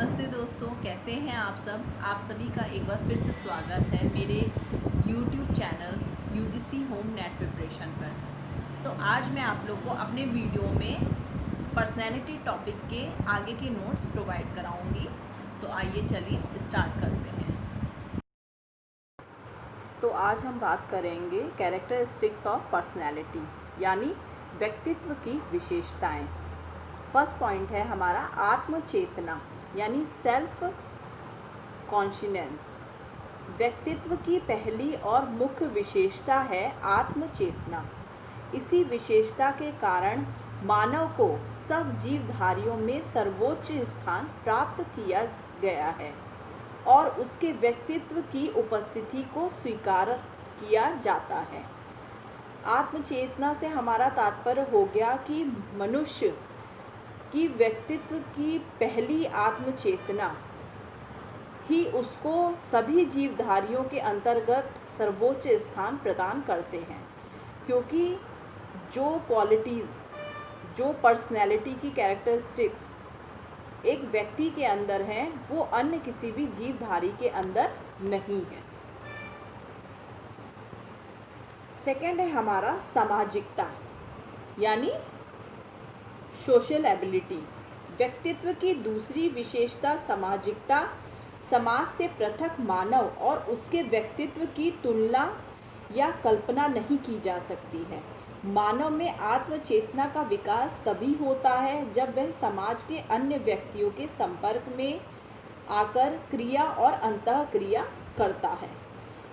नमस्ते दोस्तों, कैसे हैं आप सब। आप सभी का एक बार फिर से स्वागत है मेरे YouTube channel UGC home net preparation पर। तो आज मैं आप लोग को अपने वीडियो में पर्सनैलिटी टॉपिक के आगे के नोट्स प्रोवाइड कराऊंगी। तो आइए चलिए स्टार्ट करते हैं। तो आज हम बात करेंगे कैरेक्टरिस्टिक्स ऑफ पर्सनैलिटी, यानी व्यक्तित्व की विशेषताएं। फर्स्ट पॉइंट है हमारा आत्मचेतना, यानी सेल्फ कॉन्शियस। व्यक्तित्व की पहली और मुख्य विशेषता है आत्मचेतना। इसी विशेषता के कारण मानव को सब जीवधारियों में सर्वोच्च स्थान प्राप्त किया गया है और उसके व्यक्तित्व की उपस्थिति को स्वीकार किया जाता है। आत्मचेतना से हमारा तात्पर्य हो गया कि मनुष्य की व्यक्तित्व की पहली आत्मचेतना ही उसको सभी जीवधारियों के अंतर्गत सर्वोच्च स्थान प्रदान करते हैं, क्योंकि जो क्वालिटीज़, जो पर्सनैलिटी की कैरेक्टरिस्टिक्स एक व्यक्ति के अंदर हैं, वो अन्य किसी भी जीवधारी के अंदर नहीं है। सेकंड है हमारा सामाजिकता, यानी सोशल एबिलिटी। व्यक्तित्व की दूसरी विशेषता सामाजिकता। समाज से पृथक मानव और उसके व्यक्तित्व की तुलना या कल्पना नहीं की जा सकती है। मानव में आत्मचेतना का विकास तभी होता है जब वह समाज के अन्य व्यक्तियों के संपर्क में आकर क्रिया और अंतःक्रिया करता है।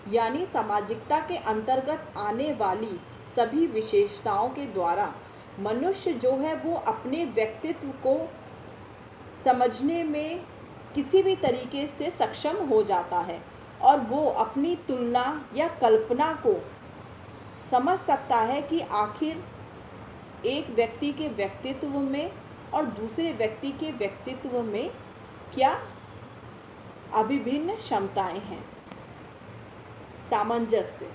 यानी सामाजिकता के अंतर्गत आने वाली सभी विशेषताओं के द्वारा मनुष्य जो है वो अपने व्यक्तित्व को समझने में किसी भी तरीके से सक्षम हो जाता है और वो अपनी तुलना या कल्पना को समझ सकता है कि आखिर एक व्यक्ति के व्यक्तित्व में और दूसरे व्यक्ति के व्यक्तित्व में क्या अभिभिन्न क्षमताएं हैं। सामंजस्य,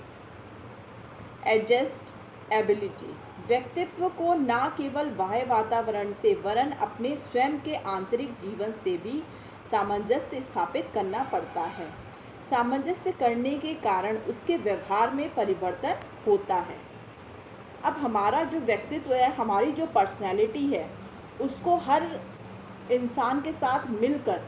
एडजस्ट एबिलिटी। व्यक्तित्व को न केवल बाह्य वातावरण से वरन अपने स्वयं के आंतरिक जीवन से भी सामंजस्य स्थापित करना पड़ता है। सामंजस्य करने के कारण उसके व्यवहार में परिवर्तन होता है। अब हमारा जो व्यक्तित्व है, हमारी जो पर्सनैलिटी है, उसको हर इंसान के साथ मिलकर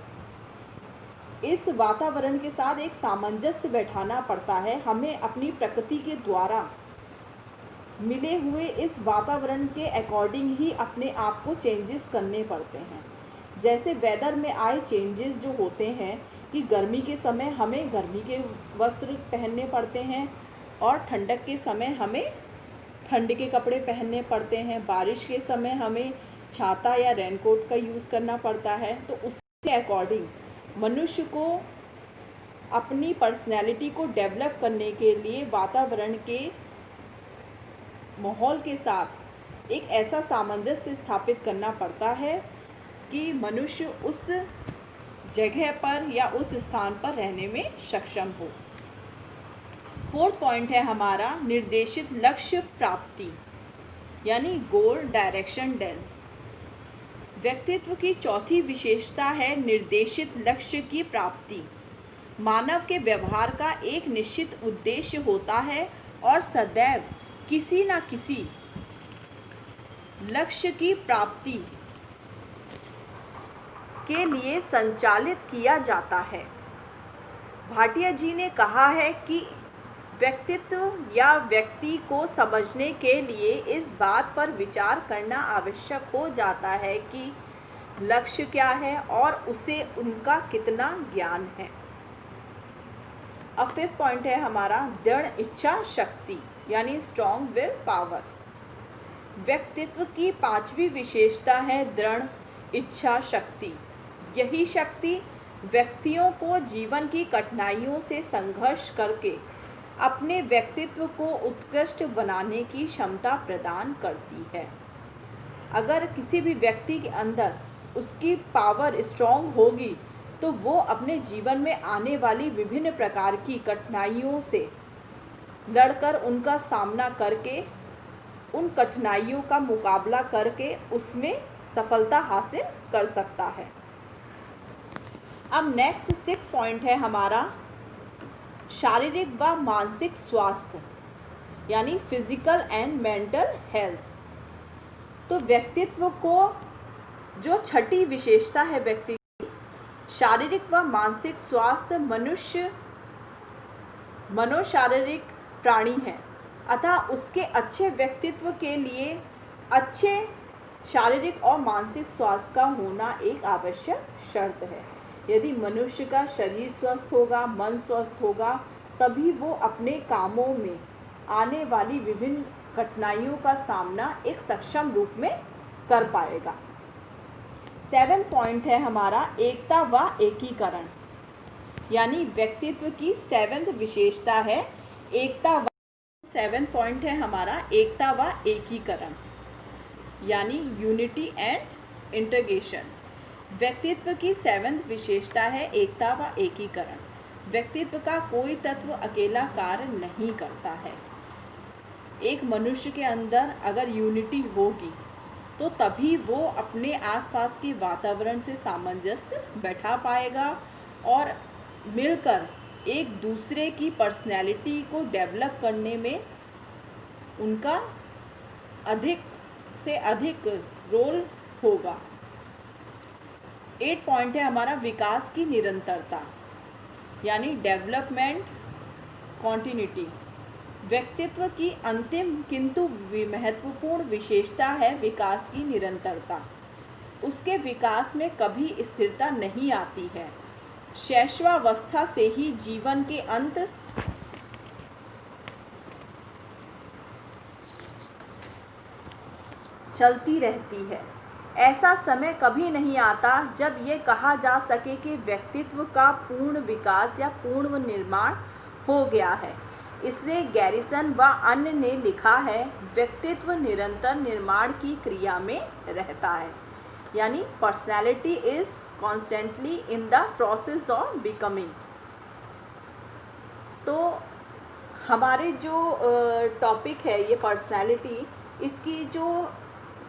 इस वातावरण के साथ एक सामंजस्य बैठाना पड़ता है। हमें अपनी प्रकृति के द्वारा मिले हुए इस वातावरण के अकॉर्डिंग ही अपने आप को चेंजेस करने पड़ते हैं। जैसे वेदर में आए चेंजेस जो होते हैं कि गर्मी के समय हमें गर्मी के वस्त्र पहनने पड़ते हैं और ठंडक के समय हमें ठंड के कपड़े पहनने पड़ते हैं। बारिश के समय हमें छाता या रेनकोट का यूज़ करना पड़ता है। तो उसके अकॉर्डिंग मनुष्य को अपनी पर्सनैलिटी को डेवलप करने के लिए वातावरण के माहौल के साथ एक ऐसा सामंजस्य स्थापित करना पड़ता है कि मनुष्य उस जगह पर या उस स्थान पर रहने में सक्षम हो। फोर्थ पॉइंट है हमारा निर्देशित लक्ष्य प्राप्ति, यानी गोल डायरेक्शन डेप्थ। व्यक्तित्व की चौथी विशेषता है निर्देशित लक्ष्य की प्राप्ति। मानव के व्यवहार का एक निश्चित उद्देश्य होता है और सदैव किसी न किसी लक्ष्य की प्राप्ति के लिए संचालित किया जाता है। भाटिया जी ने कहा है कि व्यक्तित्व या व्यक्ति को समझने के लिए इस बात पर विचार करना आवश्यक हो जाता है कि लक्ष्य क्या है और उसे उनका कितना ज्ञान है। अब फिफ्थ पॉइंट है हमारा दृढ़ इच्छा शक्ति, यानी स्ट्रॉन्ग विल पावर। व्यक्तित्व की पांचवी विशेषता है दृढ़ इच्छा शक्ति। यही शक्ति व्यक्तियों को जीवन की कठिनाइयों से संघर्ष करके अपने व्यक्तित्व को उत्कृष्ट बनाने की क्षमता प्रदान करती है। अगर किसी भी व्यक्ति के अंदर उसकी पावर स्ट्रॉन्ग होगी तो वो अपने जीवन में आने वाली विभिन्न प्रकार की कठिनाइयों से लड़कर उनका सामना करके उन कठिनाइयों का मुकाबला करके उसमें सफलता हासिल कर सकता है। अब नेक्स्ट 6 पॉइंट है हमारा शारीरिक व मानसिक स्वास्थ्य, यानी फिजिकल एंड मेंटल हेल्थ। तो व्यक्तित्व को जो छठी विशेषता है व्यक्ति की, शारीरिक व मानसिक स्वास्थ्य मनुष्य मनोशारीरिक प्राणी है, अतः उसके अच्छे व्यक्तित्व के लिए अच्छे शारीरिक और मानसिक स्वास्थ्य का होना एक आवश्यक शर्त है। यदि मनुष्य का शरीर स्वस्थ होगा, मन स्वस्थ होगा, तभी वो अपने कामों में आने वाली विभिन्न कठिनाइयों का सामना एक सक्षम रूप में कर पाएगा। 7 पॉइंट है हमारा एकता व एकीकरण, यानी व्यक्तित्व की 7th विशेषता है एकता व 7 पॉइंट है हमारा एकता व एकीकरण, यानी यूनिटी एंड इंटीग्रेशन। व्यक्तित्व की 7th विशेषता है एकता व एकीकरण। व्यक्तित्व का कोई तत्व अकेला कार्य नहीं करता है। एक मनुष्य के अंदर अगर यूनिटी होगी तो तभी वो अपने आसपास के वातावरण से सामंजस्य बैठा पाएगा और मिलकर एक दूसरे की पर्सनैलिटी को डेवलप करने में उनका अधिक से अधिक रोल होगा। 8 पॉइंट है हमारा विकास की निरंतरता, यानी डेवलपमेंट कॉन्टिन्यूटी। व्यक्तित्व की अंतिम किंतु महत्वपूर्ण विशेषता है विकास की निरंतरता। उसके विकास में कभी स्थिरता नहीं आती है। शैशवावस्था से ही जीवन के अंत चलती रहती है। ऐसा समय कभी नहीं आता जब ये कहा जा सके कि व्यक्तित्व का पूर्ण विकास या पूर्ण निर्माण हो गया है। इसलिए गैरिसन व अन्य ने लिखा है, व्यक्तित्व निरंतर निर्माण की क्रिया में रहता है, यानी personality is constantly in the process of becoming. तो हमारे जो टॉपिक है ये पर्सनैलिटी, इसकी जो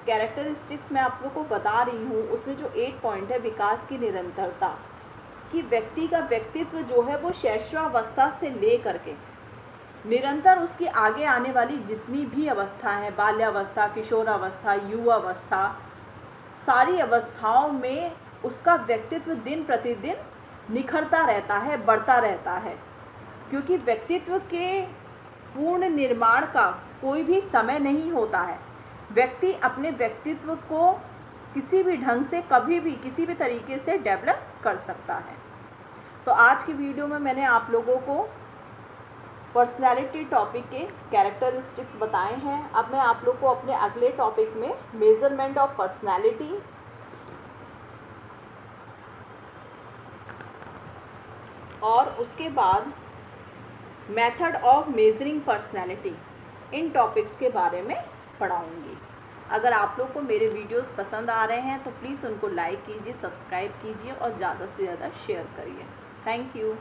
कैरेक्टरिस्टिक्स मैं आप लोग को बता रही हूँ, उसमें जो 8 पॉइंट है विकास की निरंतरता, कि व्यक्ति का व्यक्तित्व जो है वो शैशवावस्था से ले करके निरंतर उसकी आगे आने वाली जितनी भी अवस्था है, बाल्यावस्था, किशोरावस्था, युवावस्था, सारी अवस्थाओं में उसका व्यक्तित्व दिन प्रतिदिन निखरता रहता है, बढ़ता रहता है। क्योंकि व्यक्तित्व के पूर्ण निर्माण का कोई भी समय नहीं होता है। व्यक्ति अपने व्यक्तित्व को किसी भी ढंग से कभी भी किसी भी तरीके से डेवलप कर सकता है। तो आज की वीडियो में मैंने आप लोगों को पर्सनैलिटी टॉपिक के कैरेक्टरिस्टिक्स बताए हैं। अब मैं आप लोग को अपने अगले टॉपिक में मेजरमेंट ऑफ पर्सनैलिटी और उसके बाद method of measuring personality, in topics के बारे में पढ़ाऊंगी। अगर आप लोग को मेरे वीडियोस पसंद आ रहे हैं तो प्लीज़ उनको लाइक कीजिए, सब्सक्राइब कीजिए और ज़्यादा से ज़्यादा शेयर करिए। Thank you.